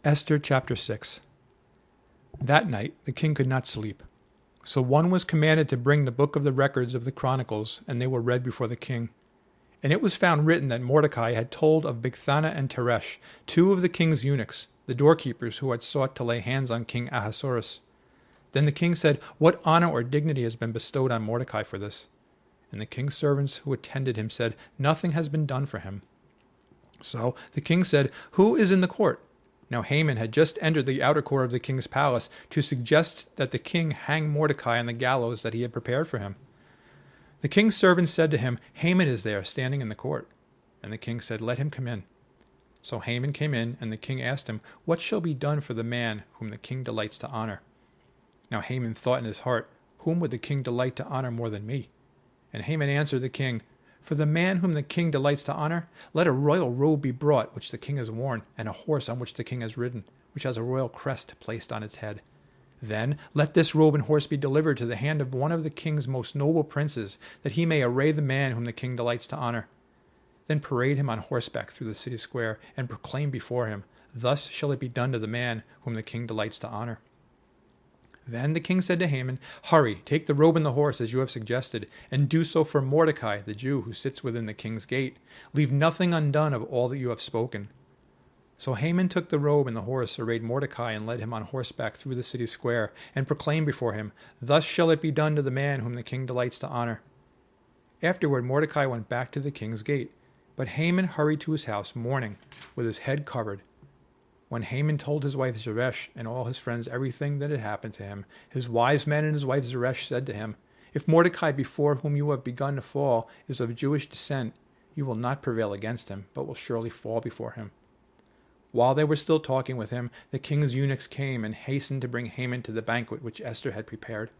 Esther chapter 6. That night the king could not sleep. So one was commanded to bring the book of the records of the Chronicles, and they were read before the king. And it was found written that Mordecai had told of Bigthana and Teresh, two of the king's eunuchs, the doorkeepers who had sought to lay hands on King Ahasuerus. Then the king said, "What honor or dignity has been bestowed on Mordecai for this?" And the king's servants who attended him said, "Nothing has been done for him." So the king said, "Who is in the court?" Now Haman had just entered the outer court of the king's palace to suggest that the king hang Mordecai on the gallows that he had prepared for him. The king's servant said to him, "Haman is there, standing in the court." And the king said, "Let him come in." So Haman came in, and the king asked him, "What shall be done for the man whom the king delights to honor?" Now Haman thought in his heart, "Whom would the king delight to honor more than me?" And Haman answered the king, "For the man whom the king delights to honor, let a royal robe be brought which the king has worn, and a horse on which the king has ridden, which has a royal crest placed on its head. Then let this robe and horse be delivered to the hand of one of the king's most noble princes, that he may array the man whom the king delights to honor. Then parade him on horseback through the city square, and proclaim before him, 'Thus shall it be done to the man whom the king delights to honor.'" Then the king said to Haman, "Hurry, take the robe and the horse as you have suggested, and do so for Mordecai, the Jew who sits within the king's gate. Leave nothing undone of all that you have spoken." So Haman took the robe and the horse, arrayed Mordecai, and led him on horseback through the city square, and proclaimed before him, "Thus shall it be done to the man whom the king delights to honor." Afterward Mordecai went back to the king's gate, but Haman hurried to his house mourning, with his head covered. When Haman told his wife Zeresh and all his friends everything that had happened to him, his wise men and his wife Zeresh said to him, "If Mordecai, before whom you have begun to fall, is of Jewish descent, you will not prevail against him, but will surely fall before him." While they were still talking with him, the king's eunuchs came and hastened to bring Haman to the banquet which Esther had prepared.